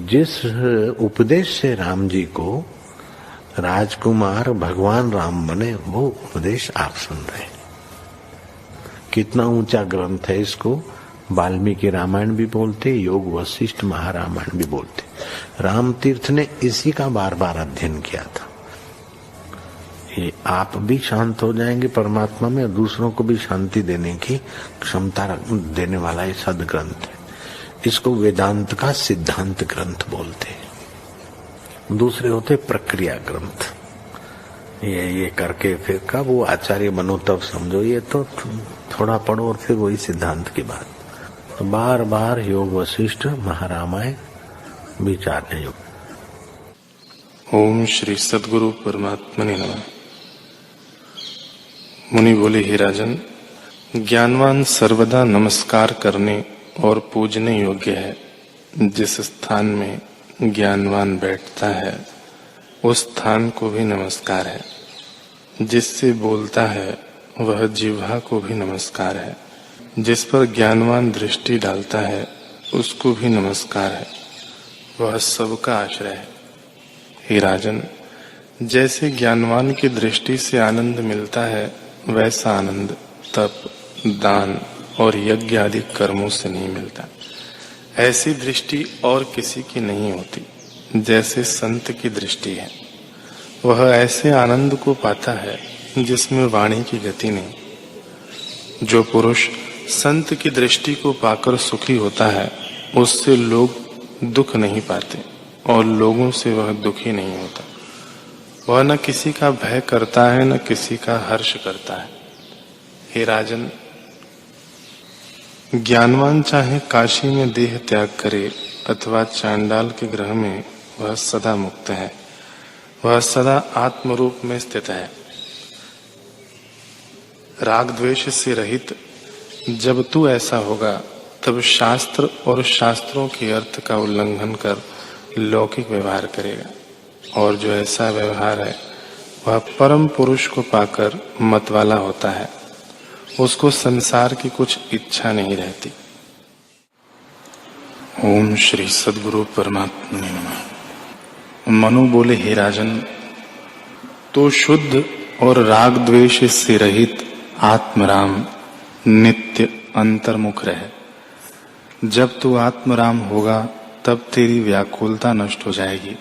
जिस उपदेश से राम जी को राजकुमार भगवान राम बने, वो उपदेश आप सुन रहे हैं। कितना ऊंचा ग्रंथ है। इसको वाल्मीकि रामायण भी बोलते, योग वशिष्ठ महारामायण भी बोलते। राम तीर्थ ने इसी का बार बार अध्ययन किया था। ये आप भी शांत हो जाएंगे परमात्मा में, और दूसरों को भी शांति देने की क्षमता देने वाला ये सदग्रंथ है। इसको वेदांत का सिद्धांत ग्रंथ बोलते हैं। दूसरे होते प्रक्रिया ग्रंथ। ये करके फिर कब वो आचार्य बनो तब समझो, ये तो थोड़ा पढ़ो और फिर वही सिद्धांत की बात। तो बार बार योग वशिष्ठ महारामायण विचारने योग। ओम श्री सद्गुरु परमात्मने नमः। मुनि बोले, हे राजन, ज्ञानवान सर्वदा नमस्कार करने और पूजने योग्य है। जिस स्थान में ज्ञानवान बैठता है उस स्थान को भी नमस्कार है। जिससे बोलता है वह जिह्वा को भी नमस्कार है। जिस पर ज्ञानवान दृष्टि डालता है उसको भी नमस्कार है। वह सबका आश्रय है। हे राजन, जैसे ज्ञानवान की दृष्टि से आनंद मिलता है, वैसा आनंद तप, दान और यज्ञ आदि कर्मों से नहीं मिलता। ऐसी दृष्टि और किसी की नहीं होती जैसे संत की दृष्टि है। वह ऐसे आनंद को पाता है जिसमें वाणी की गति नहीं। जो पुरुष संत की दृष्टि को पाकर सुखी होता है, उससे लोग दुख नहीं पाते और लोगों से वह दुखी नहीं होता। वह न किसी का भय करता है, न किसी का हर्ष करता है। हे राजन, ज्ञानवान चाहे काशी में देह त्याग करे अथवा चांडाल के ग्रह में, वह सदा मुक्त है। वह सदा आत्मरूप में स्थित है। राग द्वेष से रहित जब तू ऐसा होगा, तब शास्त्र और शास्त्रों के अर्थ का उल्लंघन कर लौकिक व्यवहार करेगा। और जो ऐसा व्यवहार है वह परम पुरुष को पाकर मतवाला होता है। उसको संसार की कुछ इच्छा नहीं रहती। ओम श्री सद्गुरु परमात्मने नमः। मनु बोले, हे राजन, तो शुद्ध और राग द्वेष से रहित आत्मराम नित्य अंतर्मुख रहे। जब तू आत्मराम होगा तब तेरी व्याकुलता नष्ट हो जाएगी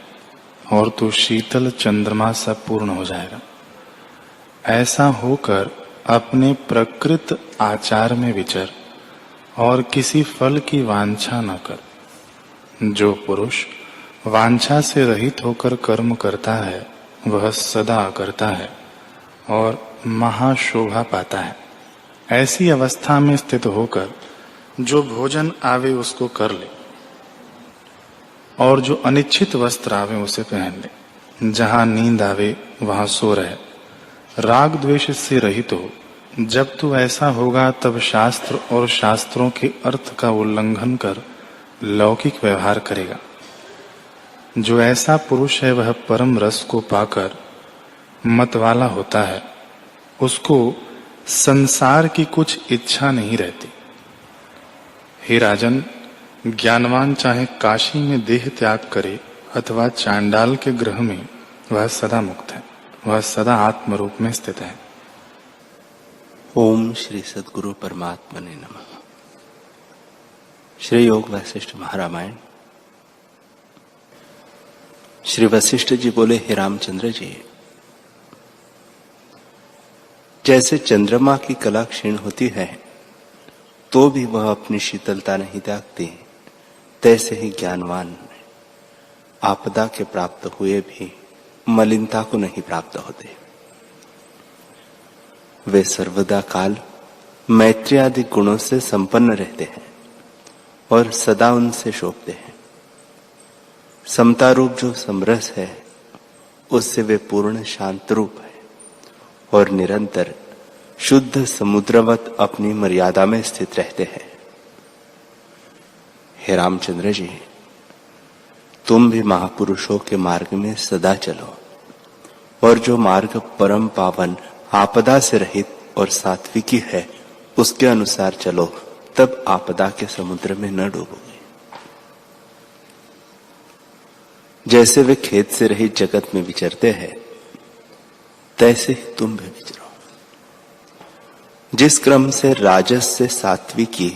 और तू शीतल चंद्रमा सा पूर्ण हो जाएगा। ऐसा होकर अपने प्रकृत आचार में विचर और किसी फल की वांछा न कर। जो पुरुष वांछा से रहित होकर कर्म करता है, वह सदा करता है और महाशोभा पाता है। ऐसी अवस्था में स्थित होकर जो भोजन आवे उसको कर ले और जो अनिच्छित वस्त्र आवे उसे पहन ले। जहां नींद आवे वहां सो रहे। राग द्वेष से रहित हो। जब तू ऐसा होगा तब शास्त्र और शास्त्रों के अर्थ का उल्लंघन कर लौकिक व्यवहार करेगा। जो ऐसा पुरुष है वह परम रस को पाकर मतवाला होता है। उसको संसार की कुछ इच्छा नहीं रहती। हे राजन, ज्ञानवान चाहे काशी में देह त्याग करे अथवा चांडाल के ग्रह में, वह सदा मुक्त है। वह सदा आत्म रूप में स्थित है। ओम श्री सद्गुरु परमात्मने नमः। श्री योग वशिष्ठ महारामायण। श्री वशिष्ठ जी बोले, हे रामचंद्र जी, जैसे चंद्रमा की कला क्षीण होती है तो भी वह अपनी शीतलता नहीं त्यागती, तैसे ही ज्ञानवान आपदा के प्राप्त हुए भी मलिनता को नहीं प्राप्त होते। वे सर्वदा काल मैत्री आदि गुणों से संपन्न रहते हैं और सदा उनसे शोभते हैं। समता रूप जो समरस है उससे वे पूर्ण शांत रूप है और निरंतर शुद्ध समुद्रवत अपनी मर्यादा में स्थित रहते हैं। हे रामचंद्र जी, तुम भी महापुरुषों के मार्ग में सदा चलो और जो मार्ग परम पावन आपदा से रहित और सात्विकी है उसके अनुसार चलो, तब आपदा के समुद्र में न डूबोगे। जैसे वे खेत से रहित जगत में विचरते हैं, तैसे ही तुम भी विचरो। जिस क्रम से राजस से सात्विकी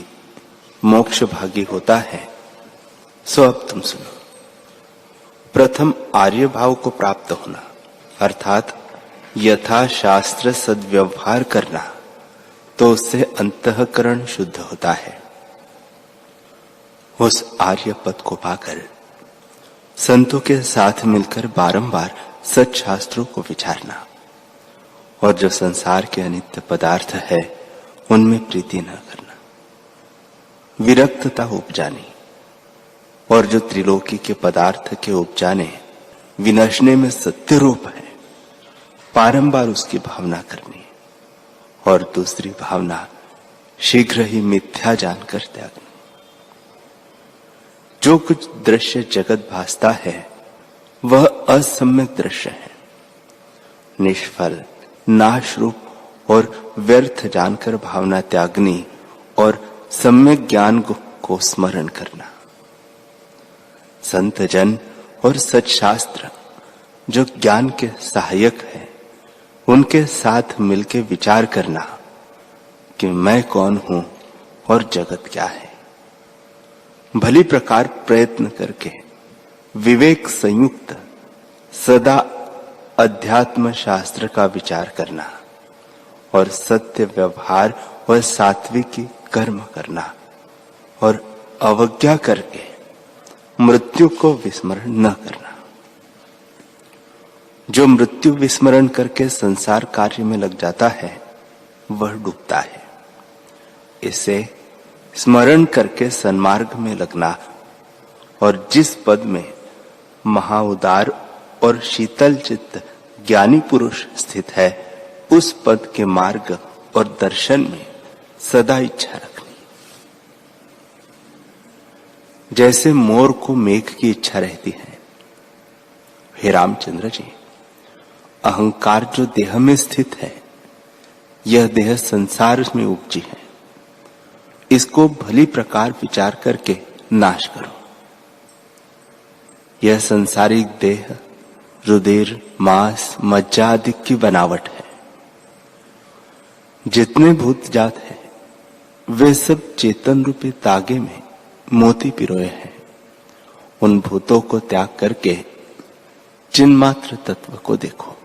मोक्ष भागी होता है, सो अब तुम सुनो। प्रथम आर्य भाव को प्राप्त होना, अर्थात यथा शास्त्र सद्व्यवहार करना, तो उससे अंतःकरण शुद्ध होता है। उस आर्य पद को पाकर संतों के साथ मिलकर बारंबार सच्शास्त्रों को विचारना, और जो संसार के अनित्य पदार्थ है उनमें प्रीति न करना, विरक्तता उपजानी, और जो त्रिलोकी के पदार्थ के उपजाने विनशने में सत्य रूप है, बारंबार उसकी भावना करनी, और दूसरी भावना शीघ्र ही मिथ्या जानकर त्यागनी। जो कुछ दृश्य जगत भासता है वह असम्यक दृश्य है, निष्फल नाश रूप और व्यर्थ जानकर भावना त्यागनी और सम्यक ज्ञान को स्मरण करना। संत जन और सच्शास्त्र जो ज्ञान के सहायक है, उनके साथ मिलकर विचार करना कि मैं कौन हूं और जगत क्या है। भली प्रकार प्रयत्न करके विवेक संयुक्त सदा अध्यात्म शास्त्र का विचार करना, और सत्य व्यवहार और सात्विकी कर्म करना, और अवज्ञा करके मृत्यु को विस्मरण न करना। जो मृत्यु विस्मरण करके संसार कार्य में लग जाता है वह डूबता है। इसे स्मरण करके सन्मार्ग में लगना, और जिस पद में महाउदार और शीतल चित्त ज्ञानी पुरुष स्थित है, उस पद के मार्ग और दर्शन में सदा इच्छा रखनी। जैसे मोर को मेघ की इच्छा रहती है, हे रामचंद्र जी, अहंकार जो देह में स्थित है, यह देह संसार में उपजी है, इसको भली प्रकार विचार करके नाश करो। यह संसारिक देह रुधिर मांस मज्जा आदि की बनावट है। जितने भूत जात है वे सब चेतन रूपी तागे में मोती पिरोए हैं। उन भूतों को त्याग करके चिन्मात्र तत्व को देखो।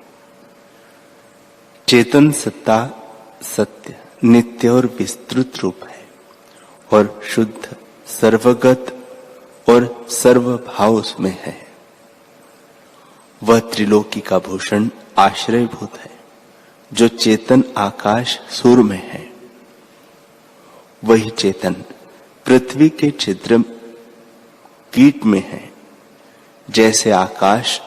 चेतन सत्ता सत्य नित्य और विस्तृत रूप है, और शुद्ध सर्वगत और सर्वभाव उसमें है। वह त्रिलोकी का भूषण आश्रयभूत है, जो चेतन आकाश सूर्य में है। वही चेतन पृथ्वी के छिद्र कीट में है। जैसे आकाश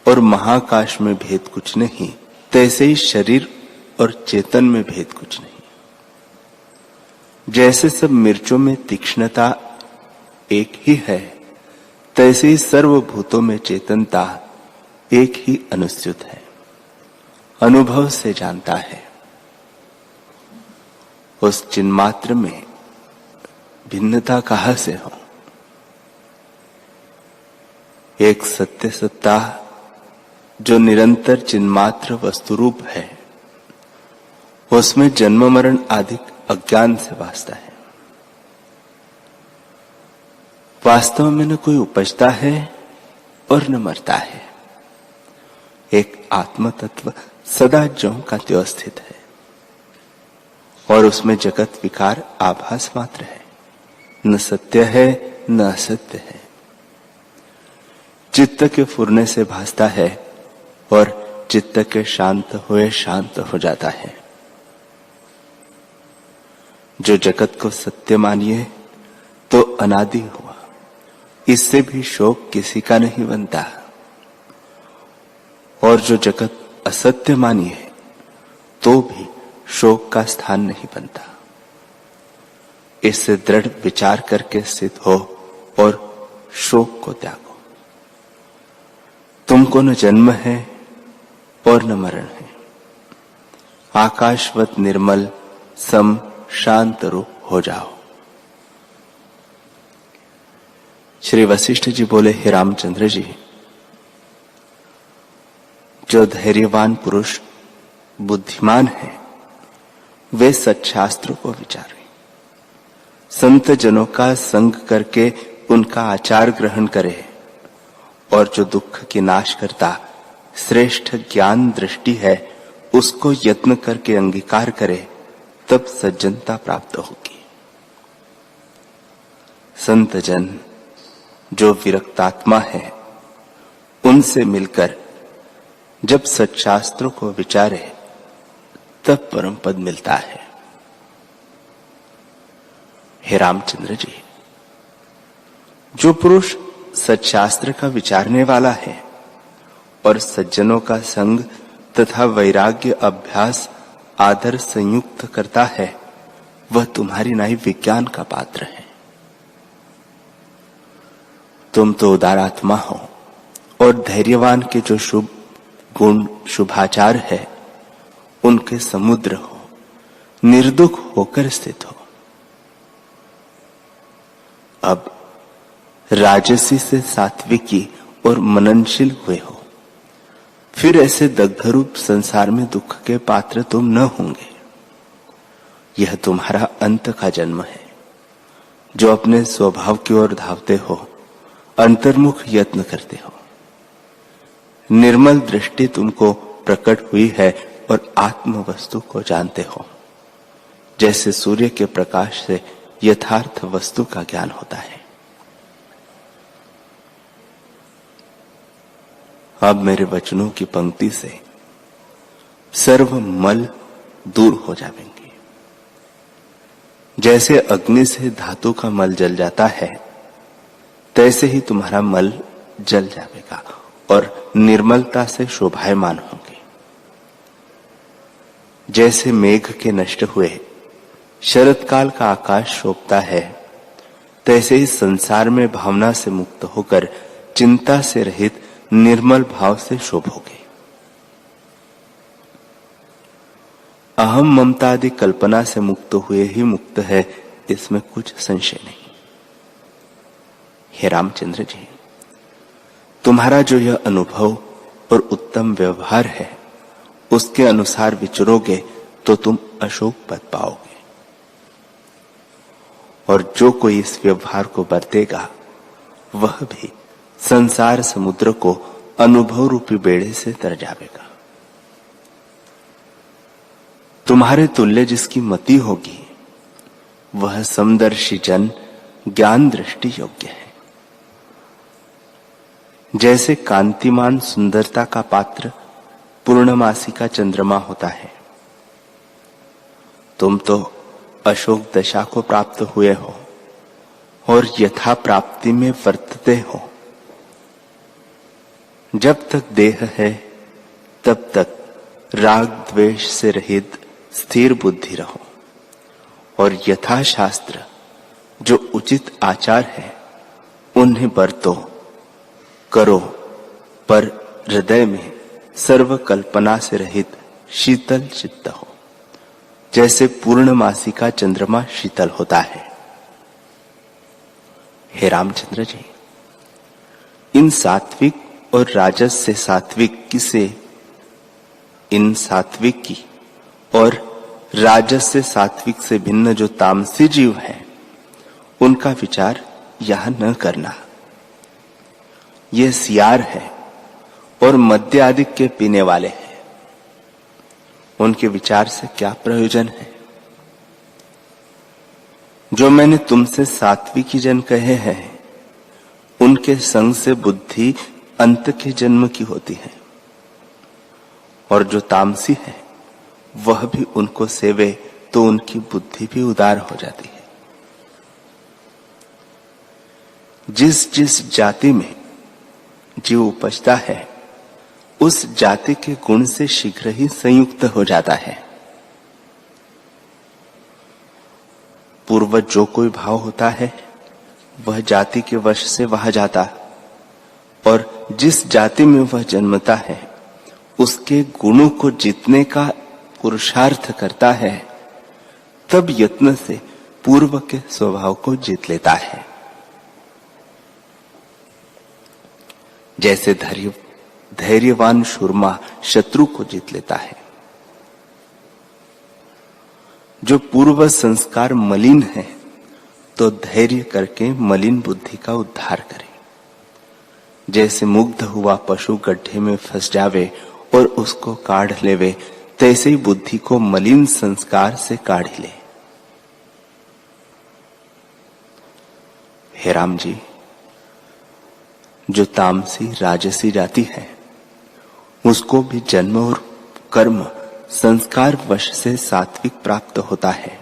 और महाकाश में भेद कुछ नहीं, तैसे ही शरीर और चेतन में भेद कुछ नहीं। जैसे सब मिर्चों में तीक्ष्णता एक ही है, तैसे ही सर्वभूतों में चेतनता एक ही अनुस्यूत है, अनुभव से जानता है। उस चिन्मात्र में भिन्नता कहां से हो? एक सत्य सत्ता जो निरंतर चिन्मात्र वस्तुरूप है, उसमें जन्म मरण आदि अज्ञान से वास्ता है। वास्तव में न कोई उपजता है और न मरता है। एक आत्म तत्व सदा ज्यों का त्यों स्थित है, और उसमें जगत विकार आभास मात्र है, न सत्य है न असत्य है। चित्त के फुरने से भासता है और चित्त के शांत हुए शांत हो जाता है। जो जगत को सत्य मानिए तो अनादि हुआ, इससे भी शोक किसी का नहीं बनता। और जो जगत असत्य मानिए तो भी शोक का स्थान नहीं बनता। इससे दृढ़ विचार करके स्थित हो और शोक को त्यागो। तुमको न जन्म है और न मरण है। आकाशवत निर्मल सम शांत रूप हो जाओ। श्री वशिष्ठ जी बोले, हे रामचंद्र जी, जो धैर्यवान पुरुष बुद्धिमान है वे सच्छास्त्रों को विचारें, संत जनों का संग करके उनका आचार ग्रहण करे, और जो दुख की नाश करता श्रेष्ठ ज्ञान दृष्टि है उसको यत्न करके अंगीकार करे, तब सज्जनता प्राप्त होगी। संत जन जो विरक्तात्मा है उनसे मिलकर जब सच्छास्त्रों को विचारे तब परम पद मिलता है। हे रामचंद्र जी, जो पुरुष सच्छास्त्र का विचारने वाला है और सज्जनों का संग तथा वैराग्य अभ्यास आदर संयुक्त करता है, वह तुम्हारी नाई विज्ञान का पात्र है। तुम तो उदारात्मा हो और धैर्यवान के जो शुभ गुण शुभाचार है उनके समुद्र हो, निर्दुख होकर स्थित हो। अब राजसी से सात्विकी और मननशील हुए हो, फिर ऐसे दग्धरूप संसार में दुख के पात्र तुम न होंगे। यह तुम्हारा अंत का जन्म है, जो अपने स्वभाव की ओर धावते हो, अंतर्मुख यत्न करते हो। निर्मल दृष्टि तुमको प्रकट हुई है और आत्म वस्तु को जानते हो, जैसे सूर्य के प्रकाश से यथार्थ वस्तु का ज्ञान होता है। अब मेरे वचनों की पंक्ति से सर्व मल दूर हो जाएंगे। जैसे अग्नि से धातु का मल जल जाता है, तैसे ही तुम्हारा मल जल जाएगा और निर्मलता से शोभायमान होंगे। जैसे मेघ के नष्ट हुए शरतकाल का आकाश शोभता है, तैसे ही संसार में भावना से मुक्त होकर चिंता से रहित निर्मल भाव से शोभोगे। अहम ममता आदि कल्पना से मुक्त हुए ही मुक्त है, इसमें कुछ संशय नहीं। हे रामचंद्र जी, तुम्हारा जो यह अनुभव और उत्तम व्यवहार है, उसके अनुसार विचरोगे तो तुम अशोक पद पाओगे। और जो कोई इस व्यवहार को बरतेगा, वह भी संसार समुद्र को अनुभव रूपी बेड़े से तर जाएगा। तुम्हारे तुल्य जिसकी मति होगी, वह समदर्शी जन ज्ञान दृष्टि योग्य है। जैसे कांतिमान सुंदरता का पात्र पूर्णमासी का चंद्रमा होता है, तुम तो अशोक दशा को प्राप्त हुए हो और यथा प्राप्ति में वर्तते हो। जब तक देह है तब तक राग द्वेष से रहित स्थिर बुद्धि रहो, और यथा शास्त्र जो उचित आचार है उन्हें बरतो करो, पर हृदय में सर्व कल्पना से रहित शीतल चित्त हो, जैसे पूर्णमासी का चंद्रमा शीतल होता है। हे रामचंद्र जी, इन सात्विक और राजस से सात्विक किसे, इन सात्विक की और राजस से सात्विक से भिन्न जो तामसी जीव हैं, उनका विचार यहां न करना। ये सियार है और मद्य आदि के पीने वाले हैं, उनके विचार से क्या प्रयोजन है। जो मैंने तुमसे सात्विकी जन कहे हैं, उनके संग से बुद्धि अंत के जन्म की होती है, और जो तामसी है वह भी उनको सेवे तो उनकी बुद्धि भी उदार हो जाती है। जिस जिस जाति में जीव उपजता है, उस जाति के गुण से शीघ्र ही संयुक्त हो जाता है। पूर्व जो कोई भाव होता है, वह जाति के वश से वहां जाता, और जिस जाति में वह जन्मता है, उसके गुणों को जीतने का पुरुषार्थ करता है, तब यत्न से पूर्व के स्वभाव को जीत लेता है। जैसे धैर्यवान शूरमा शत्रु को जीत लेता है। जो पूर्व संस्कार मलिन है तो धैर्य करके मलिन बुद्धि का उद्धार करे। जैसे मुग्ध हुआ पशु गड्ढे में फंस जावे और उसको काढ़ लेवे, तैसे ही बुद्धि को मलिन संस्कार से काढ़ ले। हे राम जी, जो तामसी राजसी जाति है उसको भी जन्म और कर्म संस्कार वश से सात्विक प्राप्त होता है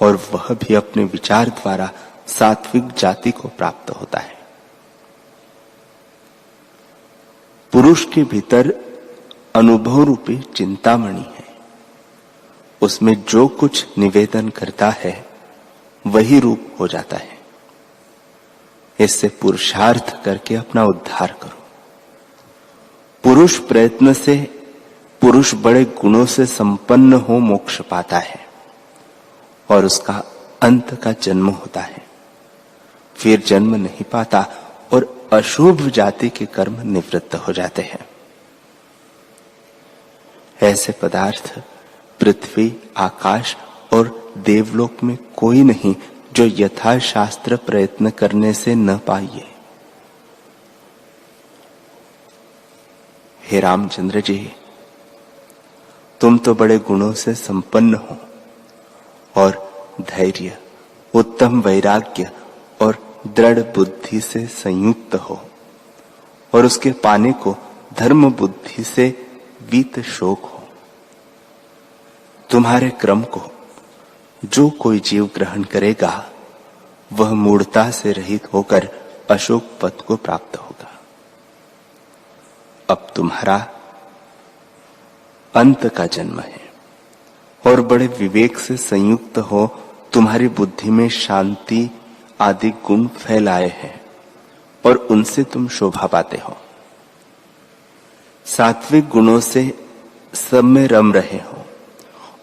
और वह भी अपने विचार द्वारा सात्विक जाति को प्राप्त होता है। पुरुष के भीतर अनुभव रूपी चिंतामणि है, उसमें जो कुछ निवेदन करता है वही रूप हो जाता है। इससे पुरुषार्थ करके अपना उद्धार करो। पुरुष प्रयत्न से, पुरुष बड़े गुणों से संपन्न हो मोक्ष पाता है और उसका अंत का जन्म होता है, फिर जन्म नहीं पाता और अशुभ जाति के कर्म निवृत्त हो जाते हैं। ऐसे पदार्थ पृथ्वी, आकाश और देवलोक में कोई नहीं जो यथाशास्त्र प्रयत्न करने से न पाइए। हे रामचंद्र जी, तुम तो बड़े गुणों से संपन्न हो और धैर्य, उत्तम वैराग्य और दृढ़ बुद्धि से संयुक्त हो और उसके पाने को धर्म बुद्धि से वीत शोक हो। तुम्हारे क्रम को जो कोई जीव ग्रहण करेगा वह मूढ़ता से रहित होकर अशोक पद को प्राप्त होगा। अब तुम्हारा अंत का जन्म है और बड़े विवेक से संयुक्त हो तुम्हारी बुद्धि में शांति आदि गुण फैलाए हैं और उनसे तुम शोभा पाते हो। सात्विक गुणों से सब में रम रहे हो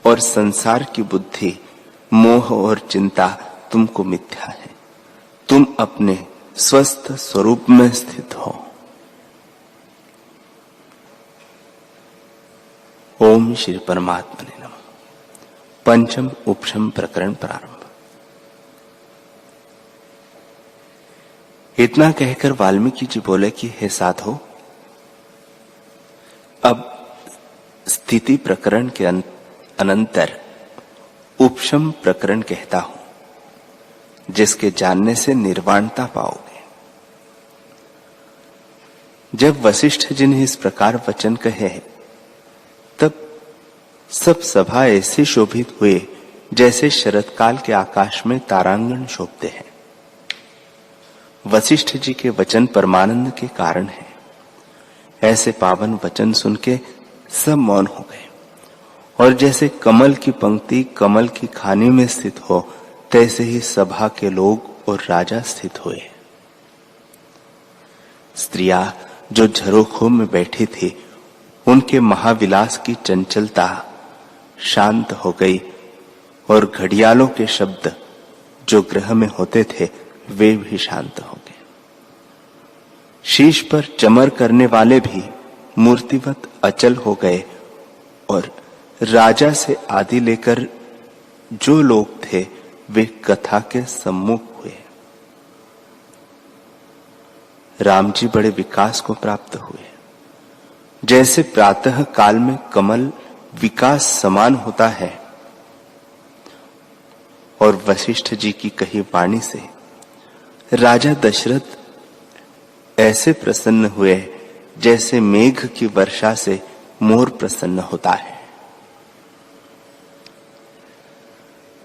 और संसार की बुद्धि, मोह और चिंता तुमको मिथ्या है। तुम अपने स्वस्थ स्वरूप में स्थित हो। ओम श्री परमात्मने नमः। पंचम उपशम प्रकरण प्रारंभ। इतना कहकर वाल्मीकि जी बोले कि हे साधो, अब स्थिति प्रकरण के अनंतर उपशम प्रकरण कहता हूं, जिसके जानने से निर्वाणता पाओगे। जब वशिष्ठ जी ने इस प्रकार वचन कहे तब सब सभा ऐसे शोभित हुए जैसे शरतकाल के आकाश में तारांगण शोभते हैं। वशिष्ठ जी के वचन परमानंद के कारण है। ऐसे पावन वचन सुन के सब मौन हो गए और जैसे कमल की पंक्ति कमल की खानी में स्थित हो, तैसे ही सभा के लोग और राजा स्थित हुए। स्त्रियां जो झरोखों में बैठी थी, उनके महाविलास की चंचलता शांत हो गई और घड़ियालों के शब्द जो गृह में होते थे वे भी शांत हो गए। शीश पर चमर करने वाले भी मूर्तिवत अचल हो गए और राजा से आदि लेकर जो लोग थे वे कथा के सम्मुख हुए। राम जी बड़े विकास को प्राप्त हुए। जैसे प्रातः काल में कमल विकास समान होता है और वशिष्ठ जी की कही वाणी से राजा दशरथ ऐसे प्रसन्न हुए जैसे मेघ की वर्षा से मोर प्रसन्न होता है।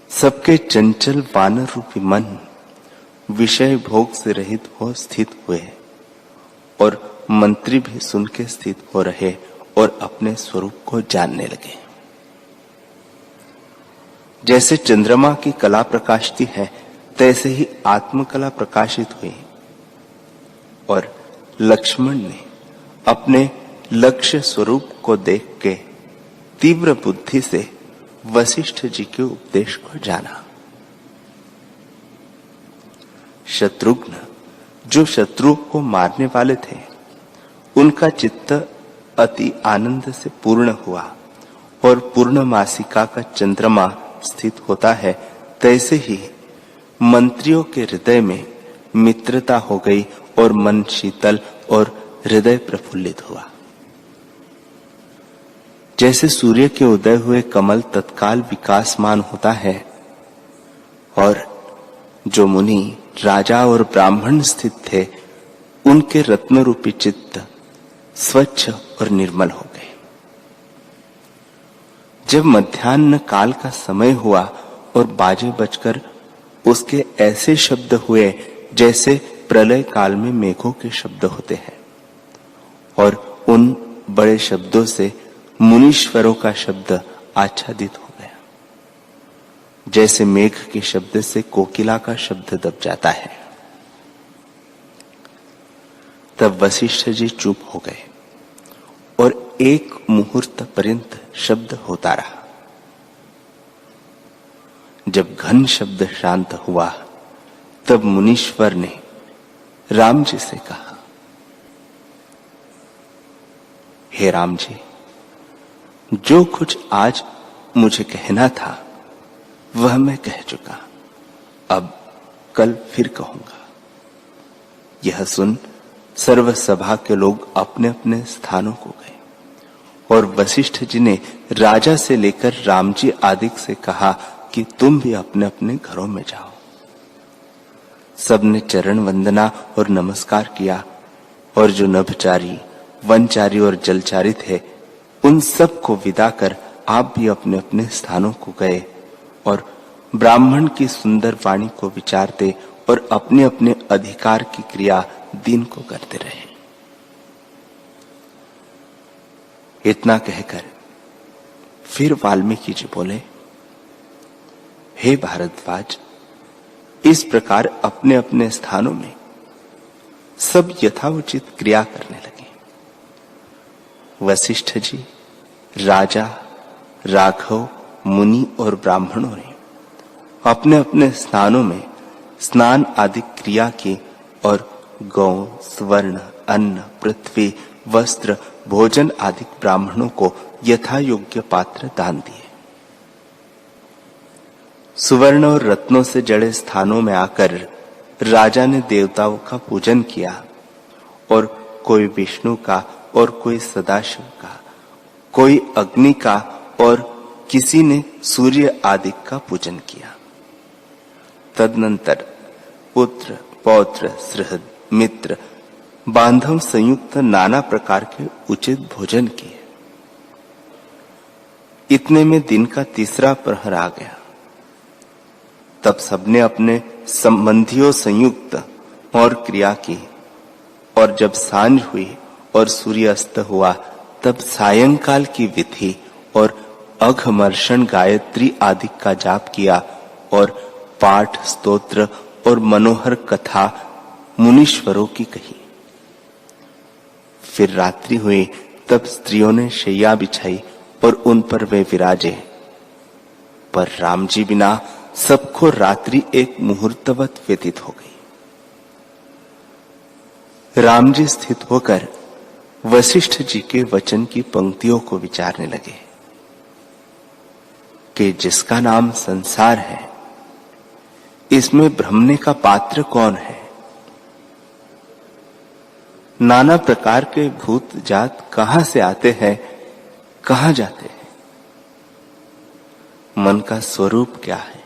सबके चंचल वानर रूपी मन विषय भोग से रहित हो स्थित हुए और मंत्री भी सुन के स्थित हो रहे और अपने स्वरूप को जानने लगे। जैसे चंद्रमा की कला प्रकाशती है, तैसे ही आत्मकला प्रकाशित हुई और लक्ष्मण ने अपने लक्ष्य स्वरूप को देख के तीव्र बुद्धि से वशिष्ठ जी के उपदेश को जाना। शत्रुघ्न जो शत्रुओं को मारने वाले थे, उनका चित्त अति आनंद से पूर्ण हुआ और पूर्णमासिका का चंद्रमा स्थित होता है, तैसे ही मंत्रियों के हृदय में मित्रता हो गई और मन शीतल और हृदय प्रफुल्लित हुआ। जैसे सूर्य के उदय हुए कमल तत्काल विकासमान होता है और जो मुनि राजा और ब्राह्मण स्थित थे, उनके रत्न रूपी चित्त स्वच्छ और निर्मल हो गए। जब मध्याह्न काल का समय हुआ और बाजे बजकर उसके ऐसे शब्द हुए जैसे प्रलय काल में मेघों के शब्द होते हैं, और उन बड़े शब्दों से मुनीश्वरों का शब्द आच्छादित हो गया, जैसे मेघ के शब्द से कोकिला का शब्द दब जाता है। तब वशिष्ठ जी चुप हो गए और एक मुहूर्त पर्यंत शब्द होता रहा। जब घन शब्द शांत हुआ, तब मुनीश्वर ने राम जी से कहा, हे राम जी, जो कुछ आज मुझे कहना था वह मैं कह चुका, अब कल फिर कहूंगा। यह सुन सर्व सभा के लोग अपने अपने स्थानों को गए और वशिष्ठ जी ने राजा से लेकर राम जी आदि से कहा कि तुम भी अपने अपने घरों में जाओ। सबने चरण वंदना और नमस्कार किया और जो नभचारी, वनचारी और जलचारी थे, उन सब को विदा कर आप भी अपने अपने स्थानों को गए और ब्राह्मण की सुंदर वाणी को विचारते और अपने अपने अधिकार की क्रिया दिन को करते रहे। इतना कहकर फिर वाल्मीकि जी बोले, हे भारद्वाज, इस प्रकार अपने अपने स्थानों में सब यथाउचित क्रिया करने लगे। वशिष्ठ जी, राजा, राघव, मुनि और ब्राह्मणों ने अपने अपने स्थानों में स्नान आदि क्रिया की और गौ, स्वर्ण, अन्न, पृथ्वी, वस्त्र, भोजन आदि ब्राह्मणों को यथा योग्य पात्र दान दिए। सुवर्ण और रत्नों से जड़े स्थानों में आकर राजा ने देवताओं का पूजन किया और कोई विष्णु का और कोई सदाशिव का, कोई अग्नि का और किसी ने सूर्य आदि का पूजन किया। तदनंतर पुत्र, पौत्र, सुहृद, मित्र, बांधव संयुक्त नाना प्रकार के उचित भोजन किए। इतने में दिन का तीसरा प्रहर आ गया। तब सबने अपने संबंधियों संयुक्त और क्रिया की और जब सांझ हुई और सूर्य अस्त हुआ, तब सायंकाल की विधि और अघमर्षण गायत्री आदि का जाप किया और पाठ, स्तोत्र और मनोहर कथा मुनीश्वरों की कही। फिर रात्रि हुई, तब स्त्रियों ने शैया बिछाई और उन पर वे विराजे। पर राम जी बिना सबको रात्रि एक मुहूर्तवत व्यतीत हो गई। राम जी स्थित होकर वशिष्ठ जी के वचन की पंक्तियों को विचारने लगे कि जिसका नाम संसार है, इसमें भ्रमने का पात्र कौन है? नाना प्रकार के भूत जात कहां से आते हैं, कहां जाते हैं? मन का स्वरूप क्या है?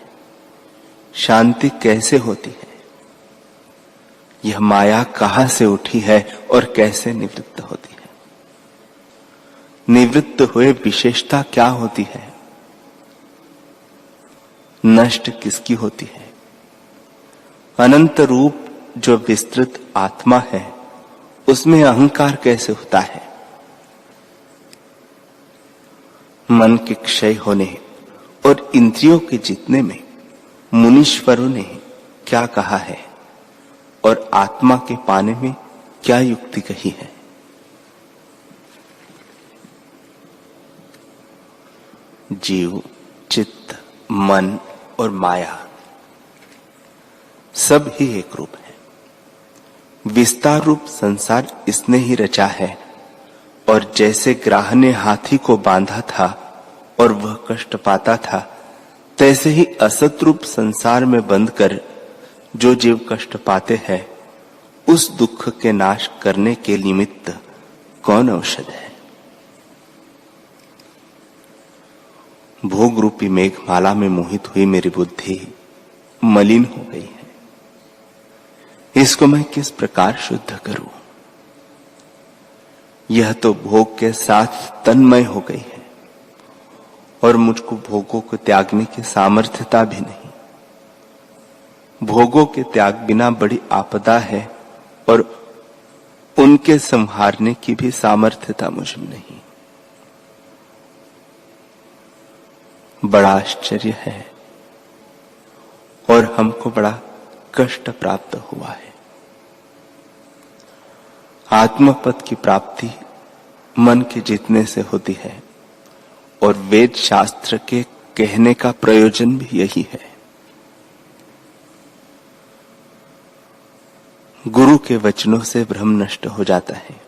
शांति कैसे होती है? यह माया कहां से उठी है और कैसे निवृत्त होती है? निवृत्त हुए विशेषता क्या होती है? नष्ट किसकी होती है? अनंत रूप जो विस्तृत आत्मा है, उसमें अहंकार कैसे होता है? मन के क्षय होने और इंद्रियों के जीतने में मुनीश्वरों ने क्या कहा है और आत्मा के पाने में क्या युक्ति कही है? जीव, चित्त, मन और माया सब ही एक रूप है। विस्तार रूप संसार इसने ही रचा है, और जैसे ग्राह ने हाथी को बांधा था और वह कष्ट पाता था, तैसे ही असत रूप संसार में बंध कर जो जीव कष्ट पाते हैं, उस दुख के नाश करने के निमित्त कौन औषध है? भोग रूपी मेघमाला में मोहित हुई मेरी बुद्धि मलिन हो गई है। इसको मैं किस प्रकार शुद्ध करूं? यह तो भोग के साथ तन्मय हो गई है, और मुझको भोगों को त्यागने की सामर्थ्यता भी नहीं। भोगों के त्याग बिना बड़ी आपदा है, और उनके संहारने की भी सामर्थ्यता मुझ में नहीं। बड़ा आश्चर्य है, और हमको बड़ा कष्ट प्राप्त हुआ है। आत्मपद की प्राप्ति मन के जीतने से होती है, और वेद शास्त्र के कहने का प्रयोजन भी यही है। गुरु के वचनों से भ्रम नष्ट हो जाता है।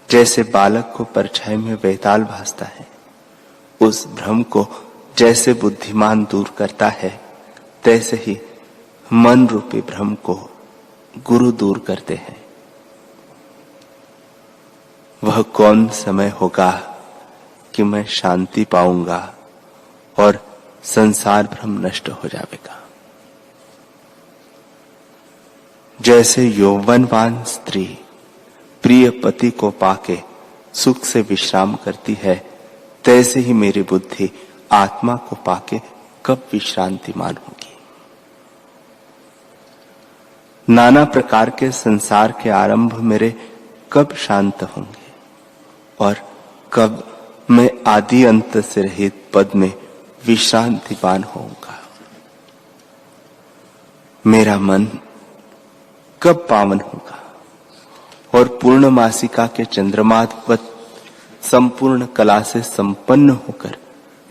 जैसे बालक को परछाई में बेताल भासता है, उस भ्रम को जैसे बुद्धिमान दूर करता है, तैसे ही मन रूपी भ्रम को गुरु दूर करते हैं। वह कौन समय होगा कि मैं शांति पाऊंगा और संसार भ्रम नष्ट हो जाएगा। जैसे यौवनवान स्त्री प्रिय पति को पाके सुख से विश्राम करती है, तैसे ही मेरी बुद्धि आत्मा को पाके कब विश्रांतिमान होगी। नाना प्रकार के संसार के आरंभ मेरे कब शांत होंगे, और कब मैं आदि अंत से रहित पद में विश्रांतिपान होऊंगा। मेरा मन कब पावन होगा, और पूर्णमासिका के चंद्रमावत संपूर्ण कला से संपन्न होकर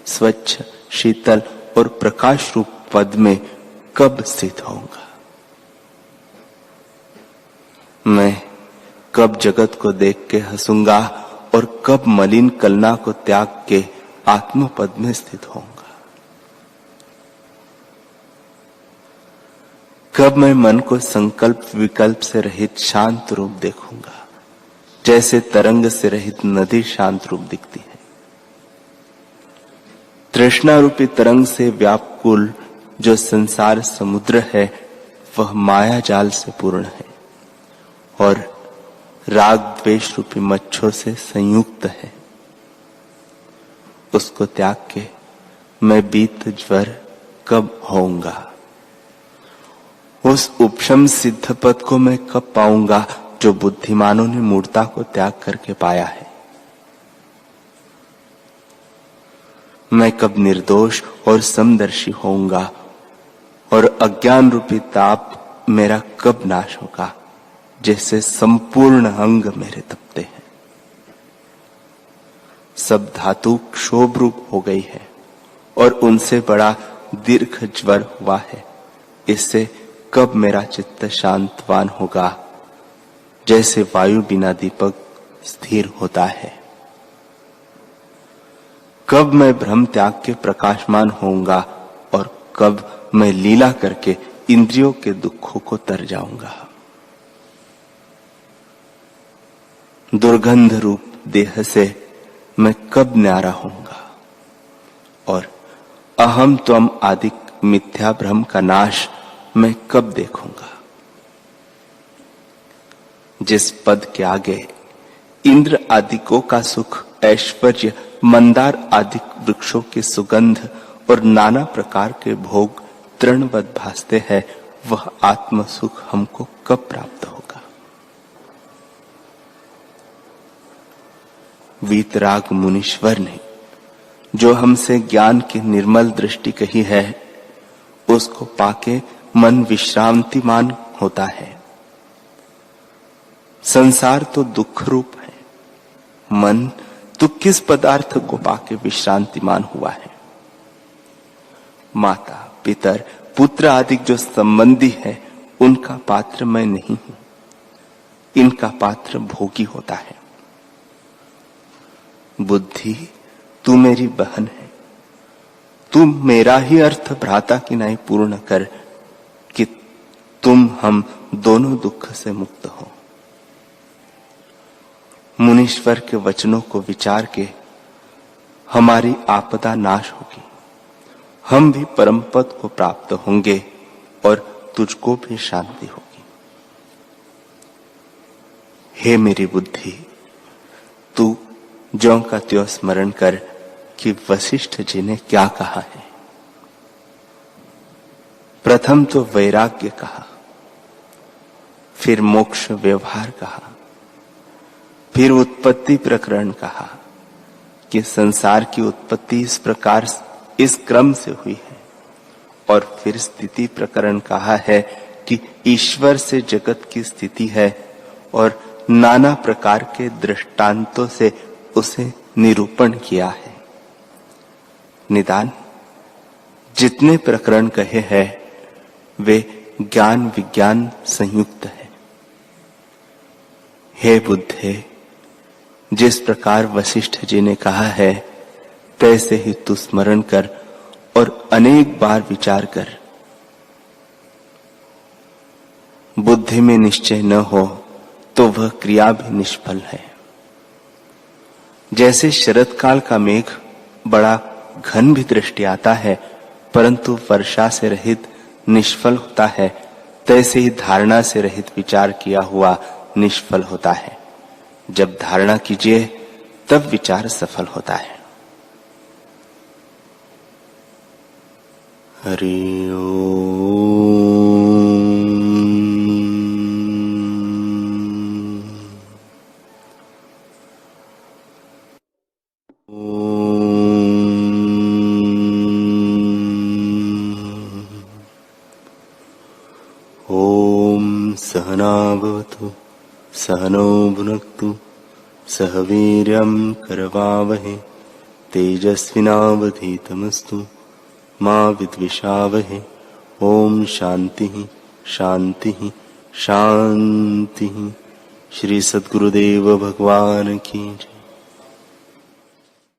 स्वच्छ, शीतल और प्रकाश रूप पद में कब स्थित होऊंगा। मैं कब जगत को देख के हंसूंगा, और कब मलिन कलना को त्याग के आत्म पद में स्थित होऊंगा। कब मैं मन को संकल्प विकल्प से रहित शांत रूप देखूंगा, जैसे तरंग से रहित नदी शांत रूप दिखती है। तृष्णा रूपी तरंग से व्याकुल जो संसार समुद्र है, वह माया जाल से पूर्ण है, और राग द्वेष रूपी मच्छों से संयुक्त है। उसको त्याग के मैं बीत ज्वर कब होऊंगा। उस उपशम सिद्ध पद को मैं कब पाऊंगा, जो बुद्धिमानों ने मूर्ता को त्याग करके पाया है। मैं कब निर्दोष और समदर्शी होऊंगा, और अज्ञान रूपी ताप मेरा कब नाश होगा, जैसे संपूर्ण अंग मेरे तपते हैं। सब धातु क्षोभ रूप हो गई है, और उनसे बड़ा दीर्घ ज्वर हुआ है। इससे कब मेरा चित्त शांतवान होगा, जैसे वायु बिना दीपक स्थिर होता है। कब मैं भ्रम त्याग के प्रकाशमान होऊंगा, और कब मैं लीला करके इंद्रियों के दुखों को तर जाऊंगा। दुर्गंध रूप देह से मैं कब न्यारा होऊंगा, और अहम त्वम आदि मिथ्या भ्रम का नाश मैं कब देखूंगा। जिस पद के आगे इंद्र आदिकों का सुख, ऐश्वर्य, मंदार आदि वृक्षों की सुगंध और नाना प्रकार के भोग तृणवत भासते हैं, वह आत्म सुख हमको कब प्राप्त होगा। वीतराग मुनीश्वर ने जो हमसे ज्ञान की निर्मल दृष्टि कही है, उसको पाके मन विश्रांतिमान होता है। संसार तो दुख रूप है, मन तो किस पदार्थ को पाके विश्रांतिमान हुआ है। माता, पितर, पुत्र आदि जो संबंधी है, उनका पात्र मैं नहीं हूं, इनका पात्र भोगी होता है। बुद्धि, तू मेरी बहन है, तू मेरा ही अर्थ भ्राता की नाई पूर्ण कर कि तुम हम दोनों दुख से मुक्त हो। मुनीश्वर के वचनों को विचार के हमारी आपदा नाश होगी, हम भी परम पद को प्राप्त होंगे और तुझको भी शांति होगी। हे मेरी बुद्धि, तू ज्यों का त्यों स्मरण कर कि वशिष्ठ जी ने क्या कहा है। प्रथम तो वैराग्य कहा, फिर मोक्ष व्यवहार कहा, फिर उत्पत्ति प्रकरण कहा कि संसार की उत्पत्ति इस प्रकार इस क्रम से हुई है, और फिर स्थिति प्रकरण कहा है कि ईश्वर से जगत की स्थिति है और नाना प्रकार के दृष्टांतों से उसे निरूपण किया है। निदान जितने प्रकरण कहे हैं वे ज्ञान विज्ञान संयुक्त है। हे बुद्धे, जिस प्रकार वशिष्ठ जी ने कहा है तैसे ही तू स्मरण कर और अनेक बार विचार कर। बुद्धि में निश्चय न हो तो वह क्रिया भी निष्फल है। जैसे शरद काल का मेघ बड़ा घन भी दृष्टि आता है परंतु वर्षा से रहित निष्फल होता है, तैसे ही धारणा से रहित विचार किया हुआ निष्फल होता है। जब धारणा कीजिए तब विचार सफल होता है। हरि ओम। ओम सहना भवतु सहनौ भुनक्तु सह वीर्यं करवावहै तेजस्विनावधीतमस्तु मा विद्विषावहै। ओम शांति शांति शांति। श्री सद्गुरुदेव भगवान की जय।